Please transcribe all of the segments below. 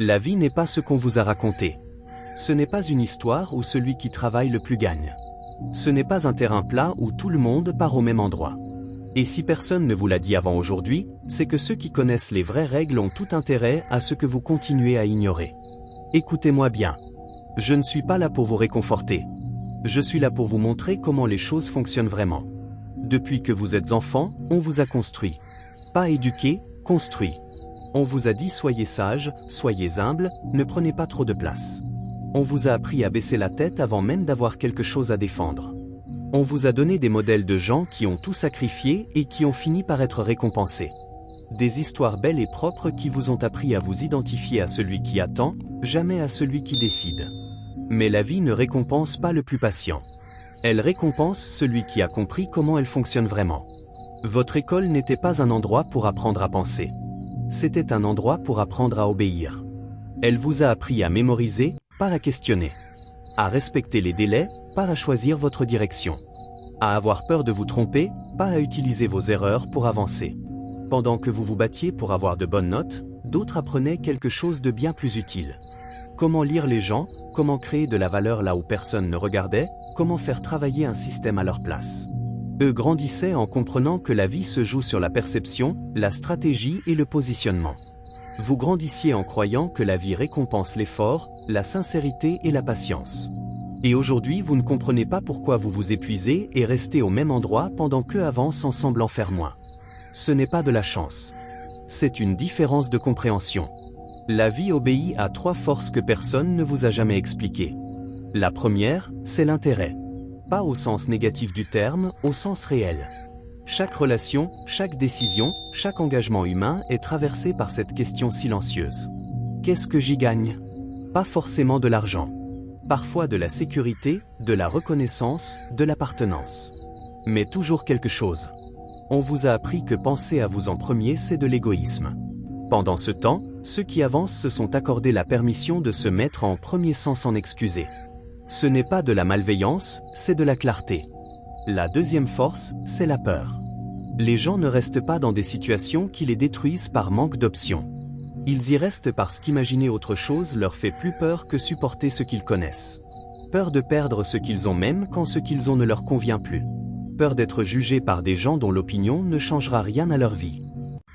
La vie n'est pas ce qu'on vous a raconté. Ce n'est pas une histoire où celui qui travaille le plus gagne. Ce n'est pas un terrain plat où tout le monde part au même endroit. Et si personne ne vous l'a dit avant aujourd'hui, c'est que ceux qui connaissent les vraies règles ont tout intérêt à ce que vous continuez à ignorer. Écoutez-moi bien. Je ne suis pas là pour vous réconforter. Je suis là pour vous montrer comment les choses fonctionnent vraiment. Depuis que vous êtes enfant, on vous a construit. Pas éduqué, construit. On vous a dit soyez sage, soyez humble, ne prenez pas trop de place. On vous a appris à baisser la tête avant même d'avoir quelque chose à défendre. On vous a donné des modèles de gens qui ont tout sacrifié et qui ont fini par être récompensés. Des histoires belles et propres qui vous ont appris à vous identifier à celui qui attend, jamais à celui qui décide. Mais la vie ne récompense pas le plus patient. Elle récompense celui qui a compris comment elle fonctionne vraiment. Votre école n'était pas un endroit pour apprendre à penser. C'était un endroit pour apprendre à obéir. Elle vous a appris à mémoriser, pas à questionner. À respecter les délais, pas à choisir votre direction. À avoir peur de vous tromper, pas à utiliser vos erreurs pour avancer. Pendant que vous vous battiez pour avoir de bonnes notes, d'autres apprenaient quelque chose de bien plus utile. Comment lire les gens, comment créer de la valeur là où personne ne regardait, comment faire travailler un système à leur place. Eux grandissaient en comprenant que la vie se joue sur la perception, la stratégie et le positionnement. Vous grandissiez en croyant que la vie récompense l'effort, la sincérité et la patience. Et aujourd'hui vous ne comprenez pas pourquoi vous vous épuisez et restez au même endroit pendant qu'eux avancent en semblant faire moins. Ce n'est pas de la chance. C'est une différence de compréhension. La vie obéit à 3 forces que personne ne vous a jamais expliquées. La première, c'est l'intérêt. Pas au sens négatif du terme, au sens réel. Chaque relation, chaque décision, chaque engagement humain est traversé par cette question silencieuse. Qu'est-ce que j'y gagne? Pas forcément de l'argent. Parfois de la sécurité, de la reconnaissance, de l'appartenance. Mais toujours quelque chose. On vous a appris que penser à vous en premier, c'est de l'égoïsme. Pendant ce temps, ceux qui avancent se sont accordés la permission de se mettre en premier sans s'en excuser. Ce n'est pas de la malveillance, c'est de la clarté. La deuxième force, c'est la peur. Les gens ne restent pas dans des situations qui les détruisent par manque d'options. Ils y restent parce qu'imaginer autre chose leur fait plus peur que supporter ce qu'ils connaissent. Peur de perdre ce qu'ils ont même quand ce qu'ils ont ne leur convient plus. Peur d'être jugés par des gens dont l'opinion ne changera rien à leur vie.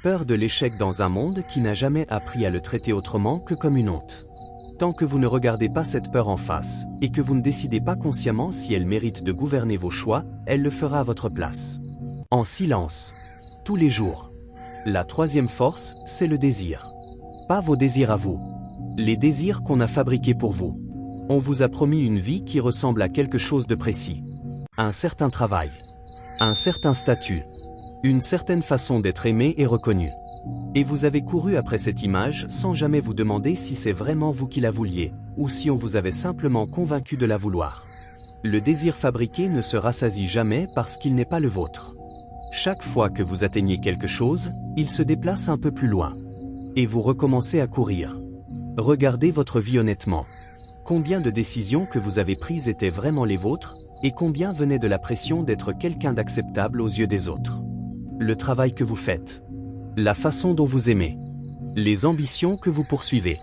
Peur de l'échec dans un monde qui n'a jamais appris à le traiter autrement que comme une honte. Tant que vous ne regardez pas cette peur en face, et que vous ne décidez pas consciemment si elle mérite de gouverner vos choix, elle le fera à votre place. En silence. Tous les jours. La troisième force, c'est le désir. Pas vos désirs à vous. Les désirs qu'on a fabriqués pour vous. On vous a promis une vie qui ressemble à quelque chose de précis. Un certain travail. Un certain statut. Une certaine façon d'être aimé et reconnu. Et vous avez couru après cette image sans jamais vous demander si c'est vraiment vous qui la vouliez, ou si on vous avait simplement convaincu de la vouloir. Le désir fabriqué ne se rassasie jamais parce qu'il n'est pas le vôtre. Chaque fois que vous atteignez quelque chose, il se déplace un peu plus loin. Et vous recommencez à courir. Regardez votre vie honnêtement. Combien de décisions que vous avez prises étaient vraiment les vôtres, et combien venaient de la pression d'être quelqu'un d'acceptable aux yeux des autres. Le travail que vous faites. La façon dont vous aimez. Les ambitions que vous poursuivez.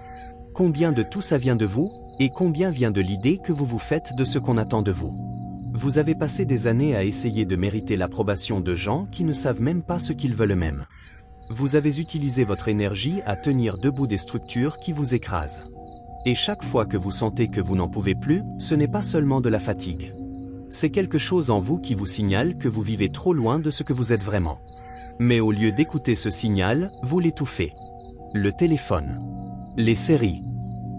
Combien de tout ça vient de vous, et combien vient de l'idée que vous vous faites de ce qu'on attend de vous. Vous avez passé des années à essayer de mériter l'approbation de gens qui ne savent même pas ce qu'ils veulent eux-mêmes. Vous avez utilisé votre énergie à tenir debout des structures qui vous écrasent. Et chaque fois que vous sentez que vous n'en pouvez plus, ce n'est pas seulement de la fatigue. C'est quelque chose en vous qui vous signale que vous vivez trop loin de ce que vous êtes vraiment. Mais au lieu d'écouter ce signal, vous l'étouffez. Le téléphone. Les séries.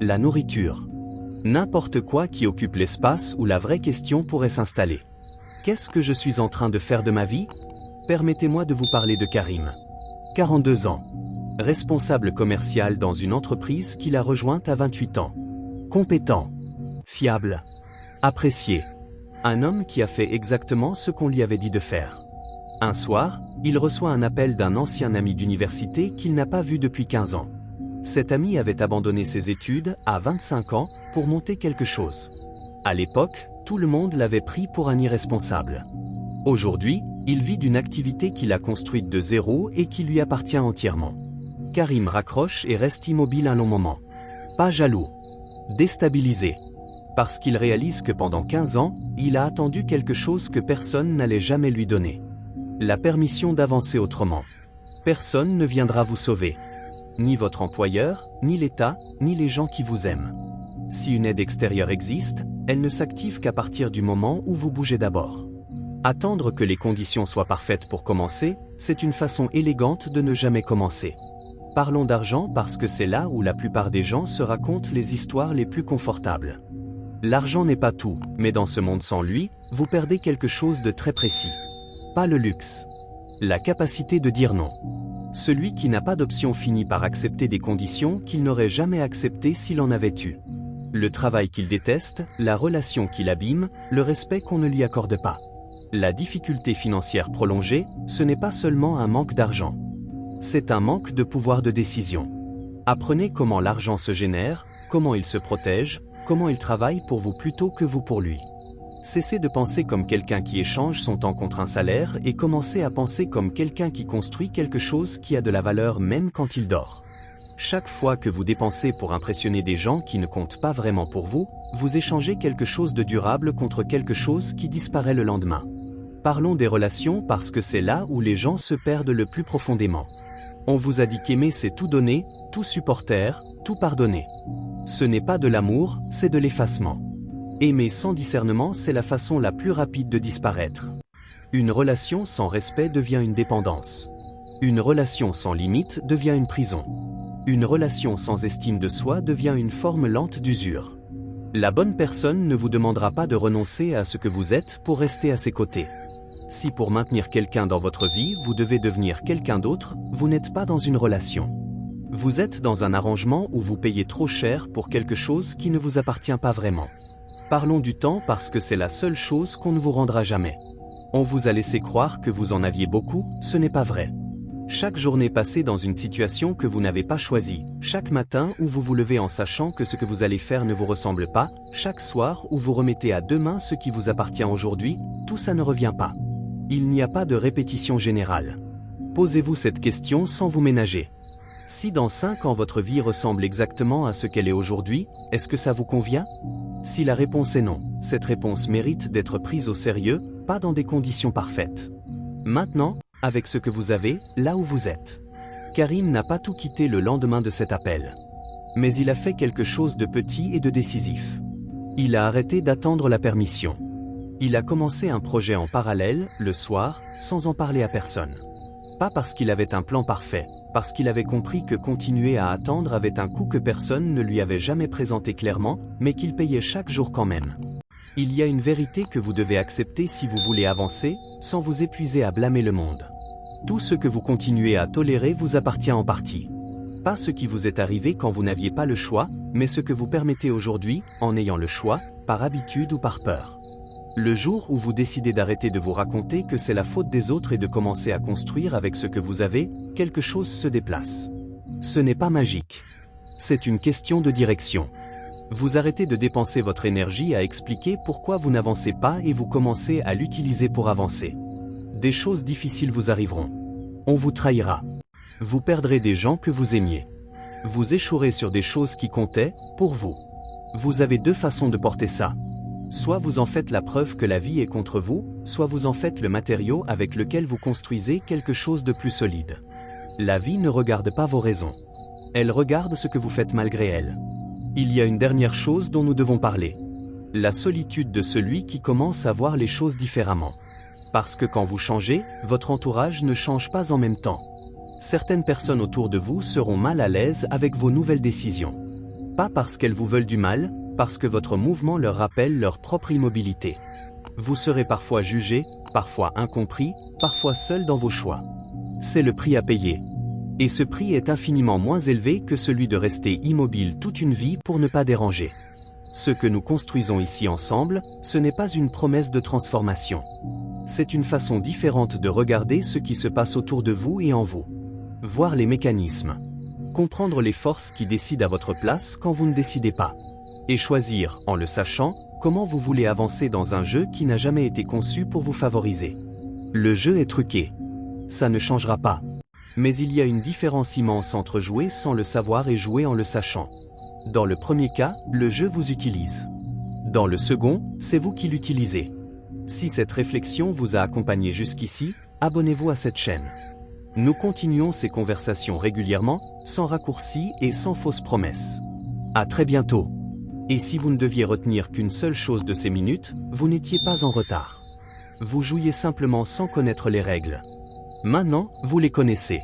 La nourriture. N'importe quoi qui occupe l'espace où la vraie question pourrait s'installer. Qu'est-ce que je suis en train de faire de ma vie? Permettez-moi de vous parler de Karim. 42 ans. Responsable commercial dans une entreprise qu'il a rejointe à 28 ans. Compétent. Fiable. Apprécié. Un homme qui a fait exactement ce qu'on lui avait dit de faire. Un soir, il reçoit un appel d'un ancien ami d'université qu'il n'a pas vu depuis 15 ans. Cet ami avait abandonné ses études, à 25 ans, pour monter quelque chose. À l'époque, tout le monde l'avait pris pour un irresponsable. Aujourd'hui, il vit d'une activité qu'il a construite de 0 et qui lui appartient entièrement. Karim raccroche et reste immobile un long moment. Pas jaloux. Déstabilisé. Parce qu'il réalise que pendant 15 ans, il a attendu quelque chose que personne n'allait jamais lui donner. La permission d'avancer autrement. Personne ne viendra vous sauver. Ni votre employeur, ni l'État, ni les gens qui vous aiment. Si une aide extérieure existe, elle ne s'active qu'à partir du moment où vous bougez d'abord. Attendre que les conditions soient parfaites pour commencer, c'est une façon élégante de ne jamais commencer. Parlons d'argent parce que c'est là où la plupart des gens se racontent les histoires les plus confortables. L'argent n'est pas tout, mais dans ce monde sans lui, vous perdez quelque chose de très précis. Pas le luxe. La capacité de dire non. Celui qui n'a pas d'option finit par accepter des conditions qu'il n'aurait jamais acceptées s'il en avait eu. Le travail qu'il déteste, la relation qu'il abîme, le respect qu'on ne lui accorde pas. La difficulté financière prolongée, ce n'est pas seulement un manque d'argent. C'est un manque de pouvoir de décision. Apprenez comment l'argent se génère, comment il se protège, comment il travaille pour vous plutôt que vous pour lui. Cessez de penser comme quelqu'un qui échange son temps contre un salaire et commencez à penser comme quelqu'un qui construit quelque chose qui a de la valeur même quand il dort. Chaque fois que vous dépensez pour impressionner des gens qui ne comptent pas vraiment pour vous, vous échangez quelque chose de durable contre quelque chose qui disparaît le lendemain. Parlons des relations parce que c'est là où les gens se perdent le plus profondément. On vous a dit qu'aimer c'est tout donner, tout supporter, tout pardonner. Ce n'est pas de l'amour, c'est de l'effacement. Aimer sans discernement, c'est la façon la plus rapide de disparaître. Une relation sans respect devient une dépendance. Une relation sans limite devient une prison. Une relation sans estime de soi devient une forme lente d'usure. La bonne personne ne vous demandera pas de renoncer à ce que vous êtes pour rester à ses côtés. Si pour maintenir quelqu'un dans votre vie, vous devez devenir quelqu'un d'autre, vous n'êtes pas dans une relation. Vous êtes dans un arrangement où vous payez trop cher pour quelque chose qui ne vous appartient pas vraiment. Parlons du temps parce que c'est la seule chose qu'on ne vous rendra jamais. On vous a laissé croire que vous en aviez beaucoup, ce n'est pas vrai. Chaque journée passée dans une situation que vous n'avez pas choisie, chaque matin où vous vous levez en sachant que ce que vous allez faire ne vous ressemble pas, chaque soir où vous remettez à demain ce qui vous appartient aujourd'hui, tout ça ne revient pas. Il n'y a pas de répétition générale. Posez-vous cette question sans vous ménager. Si dans 5 ans votre vie ressemble exactement à ce qu'elle est aujourd'hui, est-ce que ça vous convient? Si la réponse est non, cette réponse mérite d'être prise au sérieux, pas dans des conditions parfaites. Maintenant, avec ce que vous avez, là où vous êtes. Karim n'a pas tout quitté le lendemain de cet appel. Mais il a fait quelque chose de petit et de décisif. Il a arrêté d'attendre la permission. Il a commencé un projet en parallèle, le soir, sans en parler à personne. Pas parce qu'il avait un plan parfait, parce qu'il avait compris que continuer à attendre avait un coût que personne ne lui avait jamais présenté clairement, mais qu'il payait chaque jour quand même. Il y a une vérité que vous devez accepter si vous voulez avancer, sans vous épuiser à blâmer le monde. Tout ce que vous continuez à tolérer vous appartient en partie. Pas ce qui vous est arrivé quand vous n'aviez pas le choix, mais ce que vous permettez aujourd'hui, en ayant le choix, par habitude ou par peur. Le jour où vous décidez d'arrêter de vous raconter que c'est la faute des autres et de commencer à construire avec ce que vous avez, quelque chose se déplace. Ce n'est pas magique. C'est une question de direction. Vous arrêtez de dépenser votre énergie à expliquer pourquoi vous n'avancez pas et vous commencez à l'utiliser pour avancer. Des choses difficiles vous arriveront. On vous trahira. Vous perdrez des gens que vous aimiez. Vous échouerez sur des choses qui comptaient, pour vous. Vous avez 2 façons de porter ça. Soit vous en faites la preuve que la vie est contre vous, soit vous en faites le matériau avec lequel vous construisez quelque chose de plus solide. La vie ne regarde pas vos raisons. Elle regarde ce que vous faites malgré elle. Il y a une dernière chose dont nous devons parler. La solitude de celui qui commence à voir les choses différemment. Parce que quand vous changez, votre entourage ne change pas en même temps. Certaines personnes autour de vous seront mal à l'aise avec vos nouvelles décisions. Pas parce qu'elles vous veulent du mal, parce que votre mouvement leur rappelle leur propre immobilité. Vous serez parfois jugé, parfois incompris, parfois seul dans vos choix. C'est le prix à payer. Et ce prix est infiniment moins élevé que celui de rester immobile toute une vie pour ne pas déranger. Ce que nous construisons ici ensemble, ce n'est pas une promesse de transformation. C'est une façon différente de regarder ce qui se passe autour de vous et en vous. Voir les mécanismes. Comprendre les forces qui décident à votre place quand vous ne décidez pas. Et choisir, en le sachant, comment vous voulez avancer dans un jeu qui n'a jamais été conçu pour vous favoriser. Le jeu est truqué. Ça ne changera pas. Mais il y a une différence immense entre jouer sans le savoir et jouer en le sachant. Dans le premier cas, le jeu vous utilise. Dans le second, c'est vous qui l'utilisez. Si cette réflexion vous a accompagné jusqu'ici, abonnez-vous à cette chaîne. Nous continuons ces conversations régulièrement, sans raccourcis et sans fausses promesses. À très bientôt. Et si vous ne deviez retenir qu'une seule chose de ces minutes, vous n'étiez pas en retard. Vous jouiez simplement sans connaître les règles. Maintenant, vous les connaissez.